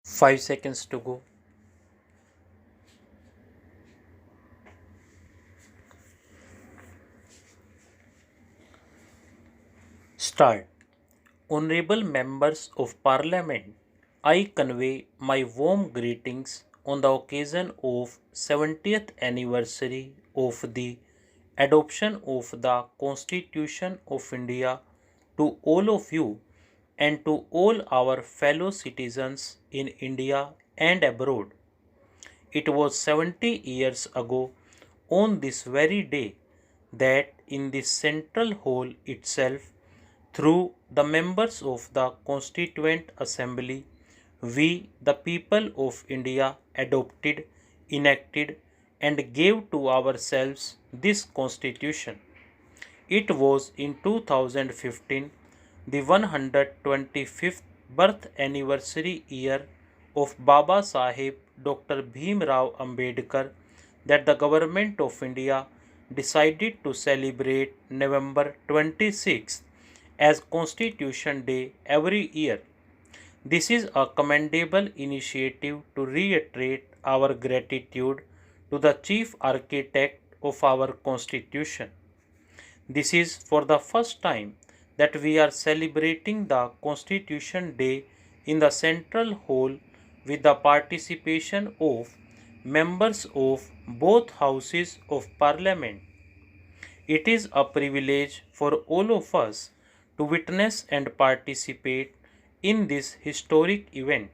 5 seconds to go. Start. Honorable members of Parliament, I convey my warm greetings on the occasion of 70th anniversary of the adoption of the Constitution of India to all of you and to all our fellow citizens in India and abroad. It was 70 years ago on this very day that in the central hall itself, through the members of the Constituent Assembly, we, the people of India, adopted, enacted, and gave to ourselves this Constitution. It was in 2015, the 125th birth anniversary year of Baba Sahib Dr. Bhim Rao Ambedkar, that the Government of India decided to celebrate November 26th as Constitution Day every year. This is a commendable initiative to reiterate our gratitude to the chief architect of our Constitution. This is for the first time that we are celebrating the Constitution Day in the Central Hall with the participation of members of both houses of Parliament. It is a privilege for all of us to witness and participate in this historic event.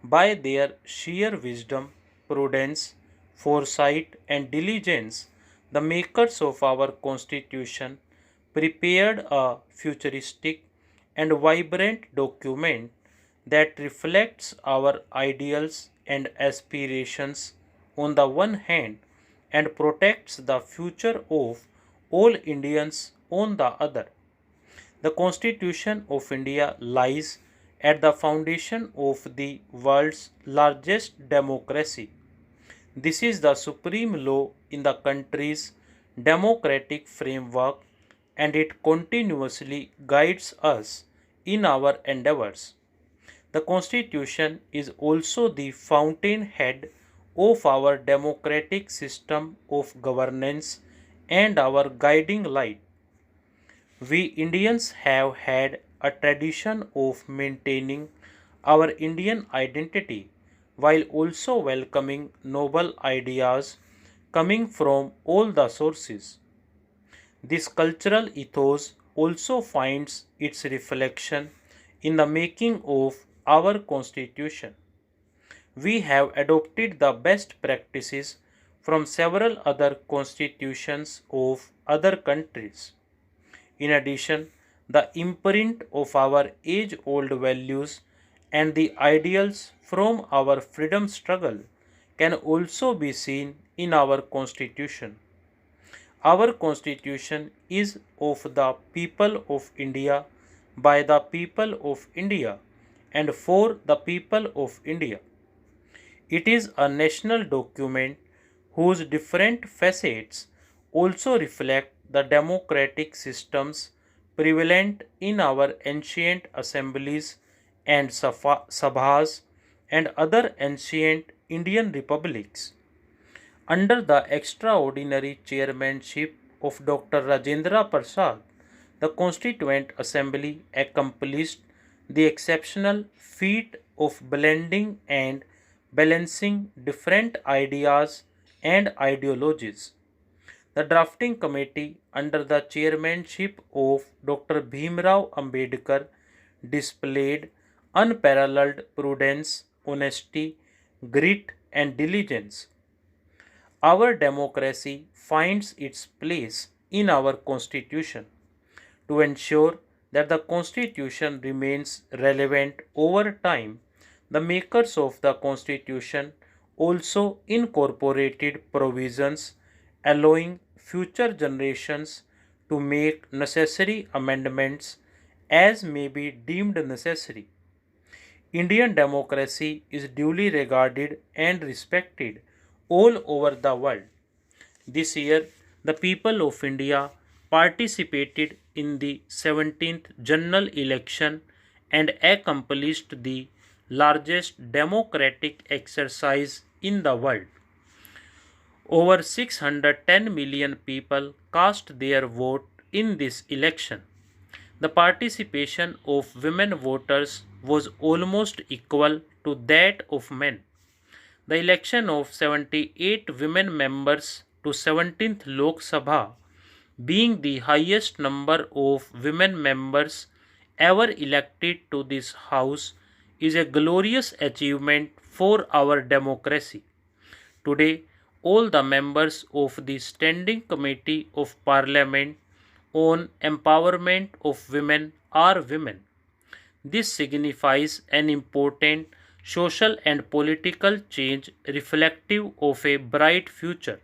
By their sheer wisdom, prudence, foresight, and diligence, the makers of our Constitution prepared a futuristic and vibrant document that reflects our ideals and aspirations on the one hand and protects the future of all Indians on the other. The Constitution of India lies at the foundation of the world's largest democracy. This is the supreme law in the country's democratic framework and it continuously guides us in our endeavors. The Constitution is also the fountainhead of our democratic system of governance and our guiding light. We Indians have had a tradition of maintaining our Indian identity while also welcoming noble ideas coming from all the sources. This cultural ethos also finds its reflection in the making of our Constitution. We have adopted the best practices from several other constitutions of other countries. In addition, the imprint of our age old values and the ideals from our freedom struggle can also be seen in our Constitution. Our Constitution is of the people of India, by the people of India, and for the people of India. It is a national document whose different facets also reflect the democratic systems prevalent in our ancient assemblies and sabhas and other ancient Indian republics. Under the extraordinary chairmanship of Dr. Rajendra Prasad, the Constituent Assembly accomplished the exceptional feat of blending and balancing different ideas and ideologies. The drafting committee, under the chairmanship of Dr. Bhimrao Ambedkar, displayed unparalleled prudence, honesty, grit, and diligence. Our democracy finds its place in our Constitution. To ensure that the Constitution remains relevant over time, the makers of the Constitution also incorporated provisions allowing future generations to make necessary amendments as may be deemed necessary. Indian democracy is duly regarded and respected all over the world. This year, the people of India participated in the 17th general election and accomplished the largest democratic exercise in the world. Over 610 million people cast their vote in this election. The participation of women voters was almost equal to that of men. The election of 78 women members to 17th Lok Sabha, being the highest number of women members ever elected to this house, is a glorious achievement for our democracy. Today, all the members of the Standing Committee of Parliament on Empowerment of Women are women. This signifies an important social and political change reflective of a bright future.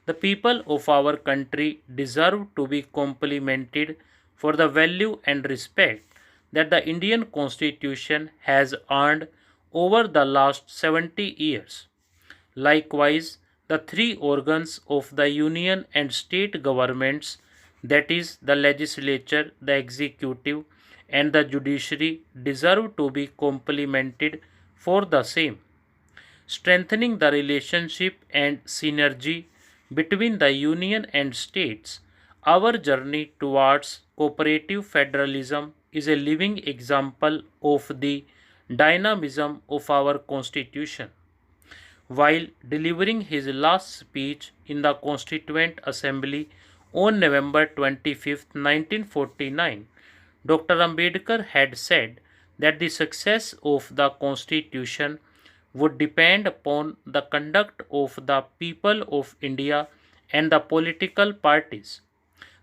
The people of our country deserve to be complimented for the value and respect that the Indian Constitution has earned over the last 70 years. Likewise, the three organs of the union and state governments, that is, the legislature, the executive, and the judiciary, deserve to be complimented for the same. Strengthening the relationship and synergy between the union and states, our journey towards cooperative federalism is a living example of the dynamism of our constitution. While delivering his last speech in the Constituent Assembly on November 25, 1949, Dr. Ambedkar had said that the success of the Constitution would depend upon the conduct of the people of India and the political parties.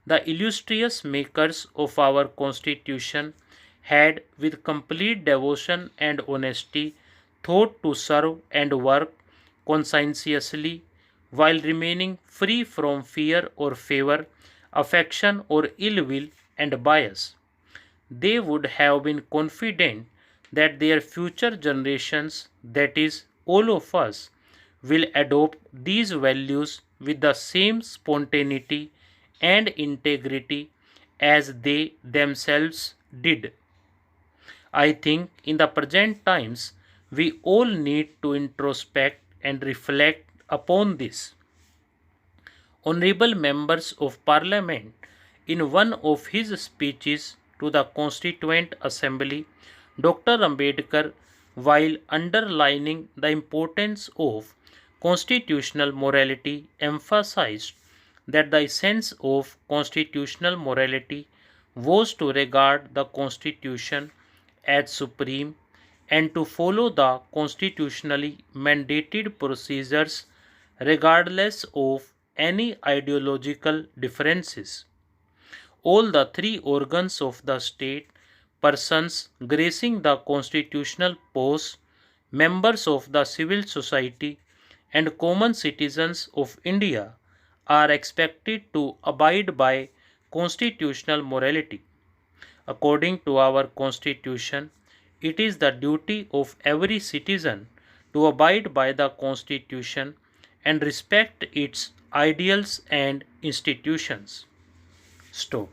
The illustrious makers of our Constitution had, with complete devotion and honesty, thought to serve and work conscientiously while remaining free from fear or favor, affection or ill will and bias. They would have been confident that their future generations, that is, all of us, will adopt these values with the same spontaneity and integrity as they themselves did. I think in the present times we all need to introspect and reflect upon this. Honorable members of Parliament, in one of his speeches to the Constituent Assembly, Dr. Ambedkar, while underlining the importance of constitutional morality, emphasized that the essence of constitutional morality was to regard the Constitution as supreme and to follow the constitutionally mandated procedures regardless of any ideological differences. All the three organs of the state, persons gracing the constitutional posts, members of the civil society, and common citizens of India are expected to abide by constitutional morality. According to our Constitution, it is the duty of every citizen to abide by the Constitution and respect its ideals and institutions. Stop.